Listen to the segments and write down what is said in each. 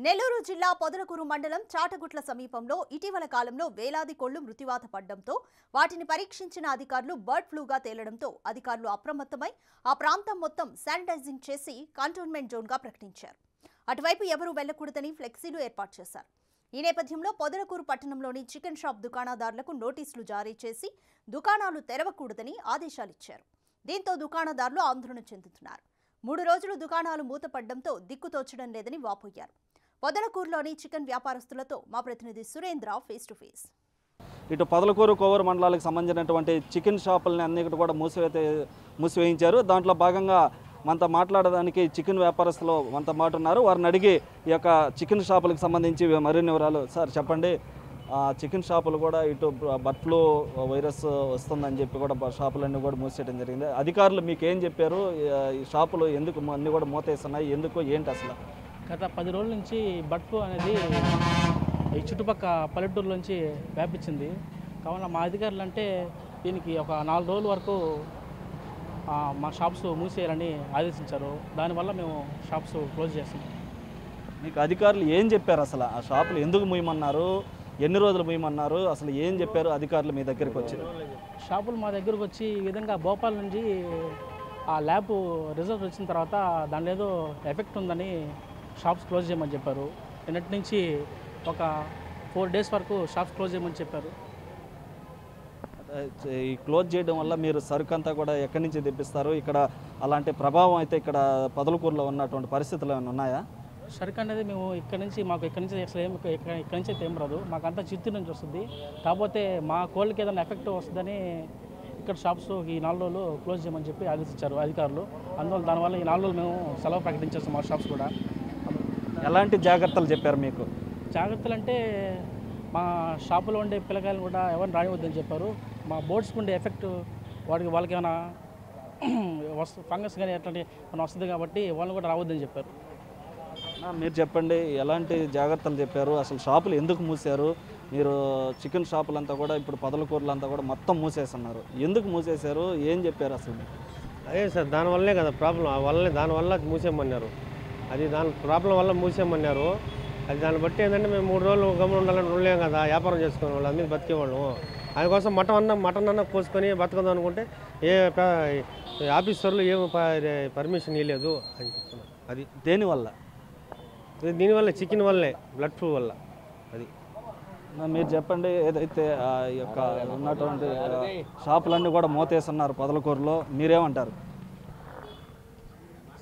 నెల్లూరు జిల్లా పొదలకూరు మండలం చాటగుట్ల సమీపంలో ఇటీవల కాలంలో వేలాది కోళ్లు మృత్యువాత పడడంతో వాటిని పరీక్షించిన అధికారులు బర్డ్ ఫ్లూగా తేలడంతో అధికారులు అప్రమత్తమై ఆ ప్రాంతం మొత్తం శానిటైజింగ్ చేసి కంటోన్మెంట్ జోన్గా ప్రకటించారు. అటువైపు ఎవరూ వెళ్లకూడదని ఫ్లెక్సీలు ఏర్పాటు చేశారు. ఈ నేపథ్యంలో పొదలకూరు పట్టణంలోని చికెన్ షాప్ దుకాణదారులకు నోటీసులు జారీ చేసి దుకాణాలు తెరవకూడదని ఆదేశాలిచ్చారు. దీంతో దుకాణదారులు ఆందోళన చెందుతున్నారు. 3 రోజులు దుకాణాలు మూతపడడంతో దిక్కుతోచడం లేదని వాపోయారు. పొదలకూరులోని చికెన్ వ్యాపారస్తులతో మా ప్రతినిధి సురేంద్ర ఫేస్ టు ఫేస్. ఇటు పొదలకూరు కోవూరు మండలాలకు సంబంధించినటువంటి చికెన్ షాపులని అన్ని కూడా మూసివేయించారు. దాంట్లో భాగంగా మనతో మాట్లాడడానికి చికెన్ వ్యాపారస్తులు మనతో మాట ఉన్నారు. వారిని అడిగి ఈ యొక్క చికెన్ షాపులకు సంబంధించి మరిన్ని వివరాలు. సార్ చెప్పండి, చికెన్ షాపులు కూడా ఇటు బర్డ్ ఫ్లూ వైరస్ వస్తుందని చెప్పి కూడా షాపులన్నీ కూడా మూసేయడం జరిగింది. అధికారులు మీకు ఏం చెప్పారు? ఈ షాపులు ఎందుకు అన్నీ కూడా మూతేస్తున్నాయి, ఎందుకు ఏంటి అసలు? గత 10 రోజుల నుంచి బర్డ్ ఫ్లూ అనేది ఈ చుట్టుపక్క పల్లెటూరు నుంచి వ్యాపించింది. కావున మా అధికారులు అంటే దీనికి ఒక 4 రోజుల వరకు మా షాప్స్ మూసేయాలని ఆదేశించారు. దానివల్ల మేము షాప్స్ క్లోజ్ చేస్తాం. మీకు అధికారులు ఏం చెప్పారు? అసలు ఆ షాపులు ఎందుకు మూయమన్నారు, ఎన్ని రోజులు మూయమన్నారు, అసలు ఏం చెప్పారు అధికారులు మీ దగ్గరికి వచ్చి? షాపులు మా దగ్గరకు వచ్చి ఈ విధంగా భోపాల్ నుంచి ఆ ల్యాబ్ రిజల్ట్ వచ్చిన తర్వాత దానిలో ఏదో ఎఫెక్ట్ ఉందని షాప్స్ క్లోజ్ చేయమని చెప్పారు. నిన్నటి నుంచి ఒక 4 డేస్ వరకు షాప్స్ క్లోజ్ చేయమని చెప్పారు. ఈ క్లోజ్ చేయడం వల్ల మీరు సరుకు అంతా కూడా ఎక్కడి నుంచి తెప్పిస్తారు? ఇక్కడ అలాంటి ప్రభావం అయితే ఇక్కడ పొదలకూరులో ఉన్నటువంటి పరిస్థితులు ఏమైనా ఉన్నాయా? సరుకు అనేది మేము ఇక్కడ నుంచి అసలు ఇక్కడి నుంచి అయితే ఏం రాదు. మాకంతా చిత్తూరు నుంచి వస్తుంది. కాకపోతే మా కోళ్ళకి ఏదైనా ఎఫెక్ట్ వస్తుందని ఇక్కడ షాప్స్ ఈ 4 రోజులు క్లోజ్ చేయమని చెప్పి ఆదేశించారు అధికారులు. అందువల్ల దానివల్ల ఈ 4 రోజులు మేము సెలవు ప్రకటించేస్తాం మా షాప్స్ కూడా. ఎలాంటి జాగ్రత్తలు చెప్పారు మీకు? జాగ్రత్తలు అంటే మా షాపులో ఉండే పిల్లకాయలు కూడా ఎవరిని రానివద్దని చెప్పారు. మా బోర్డ్స్కి ఉండే ఎఫెక్ట్ వాళ్ళకి ఏమైనా ఫంగస్ కానీ అట్లాంటి మనం వస్తుంది కాబట్టి వాళ్ళని కూడా రావద్దని చెప్పారు. మీరు చెప్పండి, ఎలాంటి జాగ్రత్తలు చెప్పారు? అసలు షాపులు ఎందుకు మూసారు? మీరు చికెన్ షాపులంతా కూడా ఇప్పుడు పొదలకూరులంతా కూడా మొత్తం మూసేస్తున్నారు. ఎందుకు మూసేశారు? ఏం చెప్పారు అసలు? అదే సార్, దానివల్లనే కదా ప్రాబ్లం. దానివల్ల మూసేయమన్నారు. అది దాని ప్రాబ్లం వల్ల మూసేయమన్నారు. అది దాన్ని బట్టి ఏంటంటే మేము 3 రోజులు గమనం ఉండాలని ఉండలేం కదా, వ్యాపారం చేసుకునే వాళ్ళు అందరూ బతికేవాళ్ళం. అందుకోసం మటన్ అన్న కోసుకొని బతకదాం అనుకుంటే ఆఫీసర్లు ఏం పర్మిషన్ ఇవ్వలేదు అని చెప్తున్నారు. అది దేనివల్ల? దీనివల్ల చికెన్ వల్లే, బ్లడ్ ఫ్లూ వల్ల. అది మీరు చెప్పండి, ఏదైతే ఈ యొక్క ఉన్నటువంటి షాపులన్నీ కూడా మూతేస్తున్నారు పొదలకూరులో, మీరేమంటారు?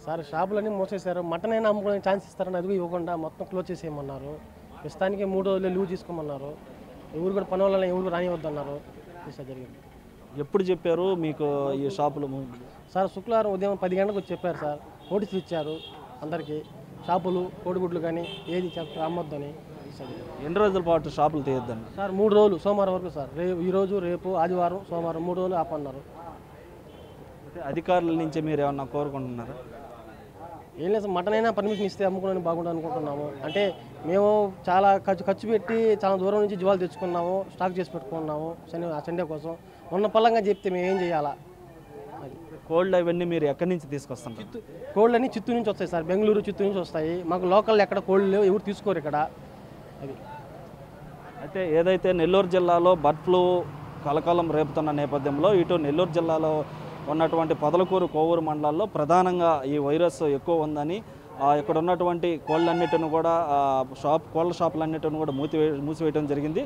సార్, షాపులన్నీ మూసేశారు. మటన్ అయినా అమ్ముకునే ఛాన్స్ ఇస్తారని అది ఇవ్వకుండా మొత్తం క్లోజ్ చేసేయమన్నారు. ప్రస్తుతానికి 3 రోజులు లీవ్ తీసుకోమన్నారు. ఎవరు కూడా పని వాళ్ళని ఎవరు రానివద్దన్నారు. జరిగింది. ఎప్పుడు చెప్పారు మీకు ఈ షాపులు? సార్, శుక్రవారం ఉదయం 10 గంటలకు వచ్చి చెప్పారు సార్. నోటీసులు ఇచ్చారు అందరికీ. షాపులు, కోడిగుడ్లు కానీ ఏది అమ్మొద్దని. ఎన్ని రోజుల పాటు షాపులు తీయొద్దండి సార్? 3 రోజులు, సోమవారం వరకు సార్. ఈరోజు, రేపు, ఆదివారం, సోమవారం 3 రోజులు ఆపన్నారు. అధికారుల నుంచి మీరు ఏమన్నా కోరుకుంటున్నారా? ఏం లేదు సార్, మటన్ అయినా పర్మిషన్ ఇస్తే అమ్ముకోవడానికి బాగుంటుంది అనుకుంటున్నాము. అంటే మేము చాలా ఖర్చు పెట్టి చాలా దూరం నుంచి జీవాలు తెచ్చుకున్నాము, స్టాక్ చేసి పెట్టుకున్నాము సండే కోసం. ఉన్న పళ్ళంగా చెప్తే మేము ఏం చేయాలా? కోల్డ్ అవన్నీ మీరు ఎక్కడి నుంచి తీసుకొస్తాం? కోళ్ళు అన్నీ చిత్తూరు నుంచి వస్తాయి సార్. బెంగళూరు, చిత్తూరు నుంచి వస్తాయి. మాకు లోకల్ ఎక్కడ కోళ్ళు లేవు, ఎవరు తీసుకోరు ఇక్కడ. అది అయితే ఏదైతే నెల్లూరు జిల్లాలో బర్డ్ ఫ్లూ కలకాలం రేపుతున్న నేపథ్యంలో ఇటు నెల్లూరు జిల్లాలో ఉన్నటువంటి పొదలకూరు కోవూరు మండలాల్లో ప్రధానంగా ఈ వైరస్ ఎక్కువ ఉందని ఇక్కడ ఉన్నటువంటి కోళ్ళన్నిటిని కూడా కోళ్ళ షాపులన్నిటిని కూడా మూసివేయడం జరిగింది.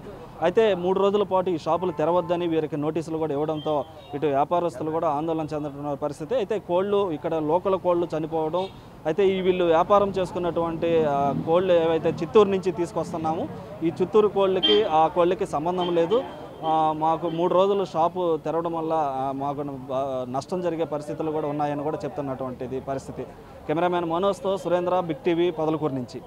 అయితే 3 రోజుల పాటు ఈ షాపులు తెరవద్దని వీరికి నోటీసులు కూడా ఇవ్వడంతో ఇటు వ్యాపారస్తులు కూడా ఆందోళన చెందుతున్న పరిస్థితి. అయితే కోళ్ళు ఇక్కడ లోకల్ కోళ్ళు చనిపోవడం, అయితే వీళ్ళు వ్యాపారం చేసుకున్నటువంటి కోళ్ళు ఏవైతే చిత్తూరు నుంచి తీసుకొస్తున్నాము, ఈ చిత్తూరు కోళ్ళకి ఆ కోళ్ళకి సంబంధం లేదు. మాకు 3 రోజులు షాపు తెరవడం వల్ల మాకు నష్టం జరిగే పరిస్థితులు కూడా ఉన్నాయని కూడా చెప్తున్నటువంటిది పరిస్థితి. కెమెరామ్యాన్ మనోజ్తో సురేంద్ర, బిగ్ టీవీ, పొదలకూరు నుంచి.